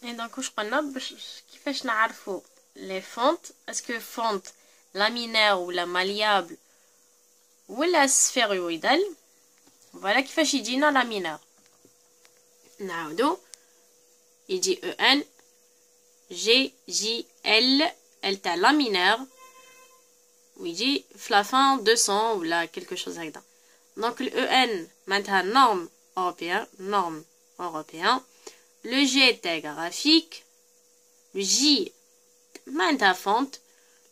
Et donc واش قلنا باش كيفاش نعرفوا les fontes est-ce que fonte laminaire ou la malléable ou la sphéroïdale. Voilà كيفاش يجينا laminaire. نعاودو يجي EN G J L L تاع laminaire ويجي في la fin 200 ou là quelque chose هكذا. Donc le EN معناتها norme européen. Le G تاع graphique. Le J معناتها fonte.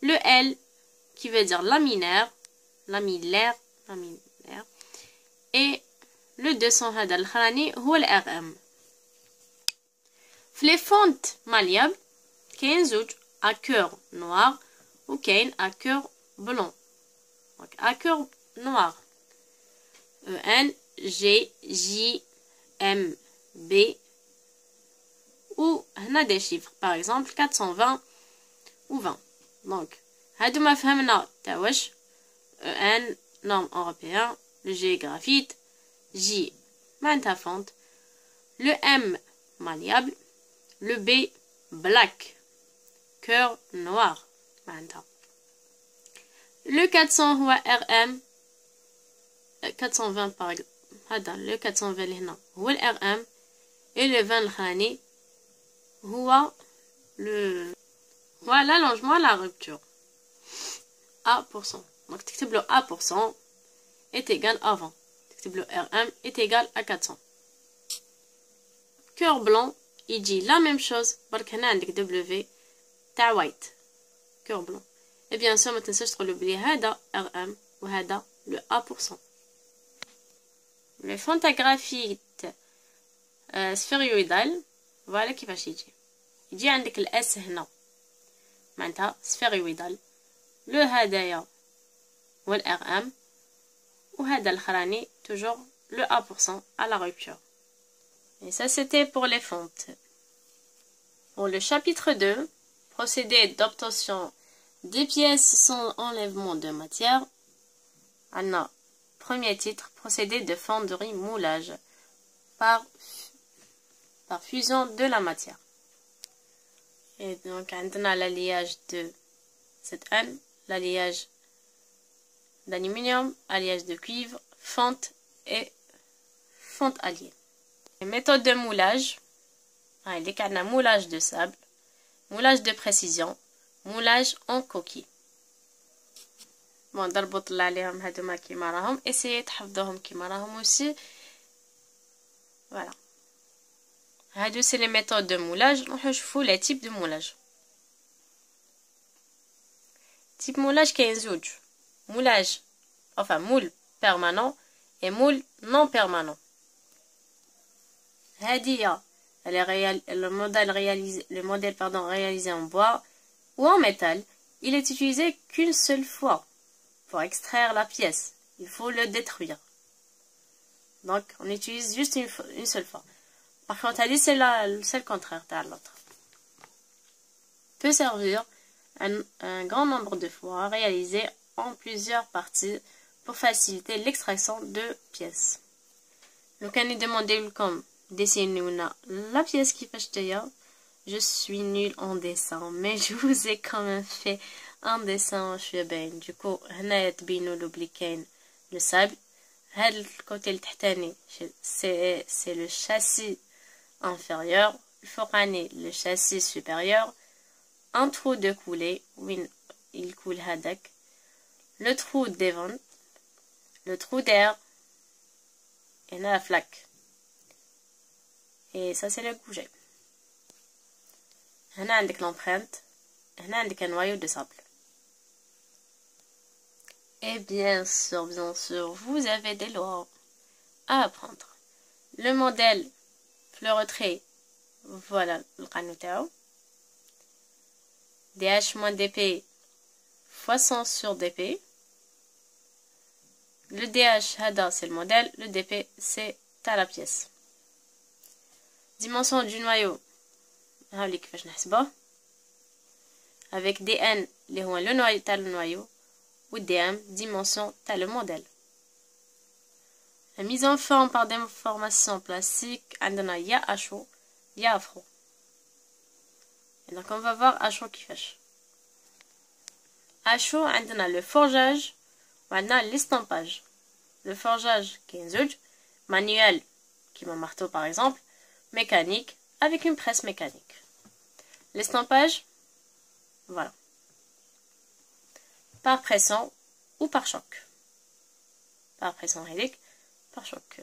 Le L qui veut dire laminaire. Et le 200 هذا الأخراني هو ال RM. في les fontes malléables كاين زوج à cœur noir و كاين à cœur blanc. Donc à cœur noir EN G J M B ou هنا des chiffres par exemple 420 ou 20. Donc هادو ما فهمنا تاع واش EN norme européen. Le G graphite. J معناتها fonte. Le M malléable. Le B black cœur noir معناتها. Le 400 هو RM 420 par exemple هذا le 420 اللي هنا هو ال RM et le 20 الخاني هو le l'allongement la rupture A%. Donc تكتب له A% est égal à 20. تكتب له RM est égal à 400. Cœur blanc يجي la même chose برك هنا عندك W تاع white cœur blanc. Et bien sûr ما تنساش تقولوا بلي هذا RM وهذا le A%. Le fond à graphite sphéroïdal voilà كيفاش يجي عندك الاس هنا معناتها sphéroïdal. le هدايا هو ال RM وهذا الأخراني toujours le A% à la rupture. Et ça c'était pour les fontes. Pour le chapitre 2, procédé d'obtention des pièces sans enlèvement de matière. Anna, premier titre, procédé de fonderie moulage par fusion de la matière. Et donc on a l'alliage de cette N, l'alliage d'aluminium, alliage de cuivre, fonte et fonte alliée. Les méthodes de moulage, il y a moulage de sable, moulage de précision, moulage en coquille. Bon, نربط عليهم هادوما كيما راهم essayez تحفظوهم كيما راهم aussi. Voilà. هادو c'est les méthodes de moulage. نروحو نشوفو les types de moulage. Type moulage كاين زوج. Moulage, enfin moule permanent et moule non permanent. Hadia, le modèle réalisé en bois ou en métal, il est utilisé qu'une seule fois. Pour extraire la pièce, il faut le détruire. Donc, on utilise juste une seule fois. Par contre, c'est le contraire de l'autre. Peut servir un grand nombre de fois, réalisé en plusieurs parties pour faciliter l'extraction de pièces. Donc, on est demandé comme dessiner la pièce qui fait. Je suis nulle en dessin, mais je vous ai quand même fait un dessin. Je suis bien. Du coup, هنا تبينوا le le sable. هذا الكوتي التحتاني c'est le châssis inférieur. الفوقاني le châssis supérieur. Un trou de coulée وين il coule هذاك. Le trou devant, le trou d'air, et là la flaque. Et ça c'est le goujet. هنا عندك l'empreinte, هنا عندك un noyau de sable. Et bien sûr, vous avez des lois à apprendre. Le modèle, le retrait, voilà le canotao. DH moins DP fois 100 sur DP. Le DH, hada, c'est le modèle. Le DP, c'est à la pièce. Dimension du noyau. Avec DN, le noyau, t'as le noyau. Ou DM, dimension, t'as le modèle. La mise en forme par déformation plastique, عندنا يا à chaud, يا à froid. Et donc on va voir à chaud كيفاش. À chaud عندنا le forgeage وعندنا l'estampage. Le forgeage كاين زوج manuel كيما marteau par exemple, mécanique avec une presse mécanique. L'estampage, voilà, par pression ou par choc. Par pression hydraulique, par choc.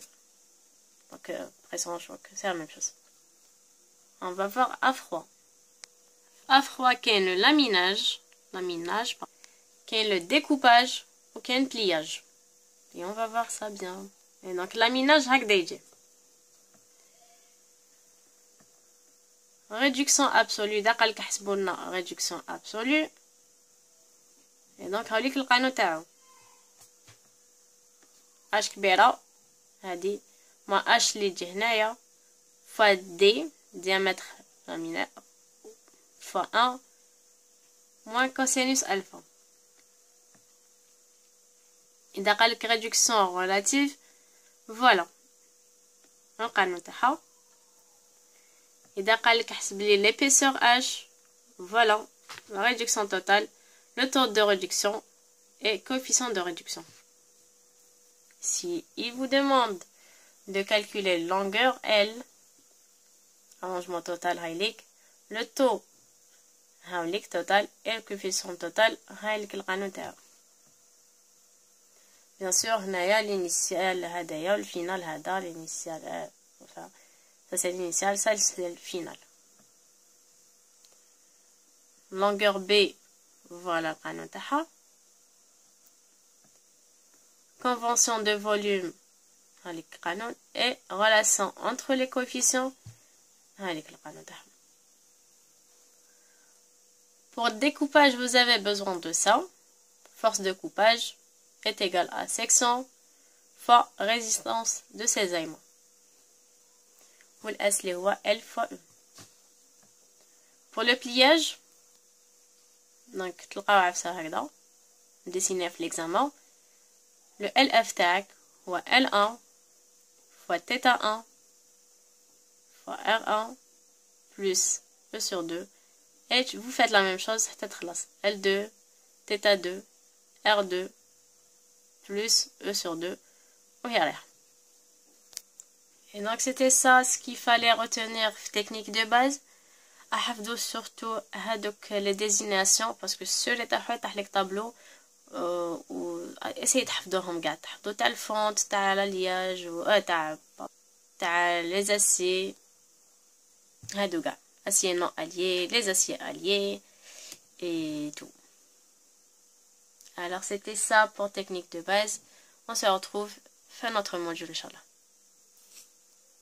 Donc pression choc, c'est la même chose. On va voir à froid. À froid, qu'il y a le laminage, qu'il y a le découpage ou qu'il y a le pliage. Et on va voir ça bien. Et donc laminage, هكذا réduction absolue. دقا لك حسبوا لنا réduction absolue. Et donc هاوليك القانون تاعو. اش كبيره هادي ما اش اللي تجي هنايا فوا دي diamètre laminaire fois 1 moins cosinus alpha. إذا قالك réduction relative, voilà القانون تاعها. إذا قالك حسب لي l'épaisseur h, voilà la réduction totale, le taux de réduction et coefficient de réduction. Si il vous demande de calculer longueur L, arrangement total هايليك, le taux هاوليك total et le coefficient total هايليك القانون تاعو. Bien sûr هنايا l'initial هدايا والفينال هذا l'initial ça c'est l'initial, ça c'est le final. Longueur B, voilà القانون تاعها. Convention de volume هاوليك القانون et relation entre les coefficients هاوليك القانون تاعها. Pour découpage, vous avez besoin de ça. Force de coupage est égale à section fois résistance de cisaillement. والأس اللي هو L fois E. Pour le pliage, donc تلقاو عفسة هكذا dessiné في l'examen. Le LF تاعك هو L1 fois θ1 fois R1 plus E sur 2. Et vous faites la même chose حتى تخلص L2 θ2 R2 plus E sur 2 وهي رايحة. Et donc c'était ça ce qu'il fallait retenir technique de base. احفظوا surtout هادوك les désignations parce que sur les تحت لك tableau و essayez تحفظوهم كاع, تحفظوا تاع الفونت تاع الالياج و تاع les aciers هادو كاع aciers non alliés, les aciers alliés et tout. Alors c'était ça pour technique de base. On se retrouve fin notre module inchallah.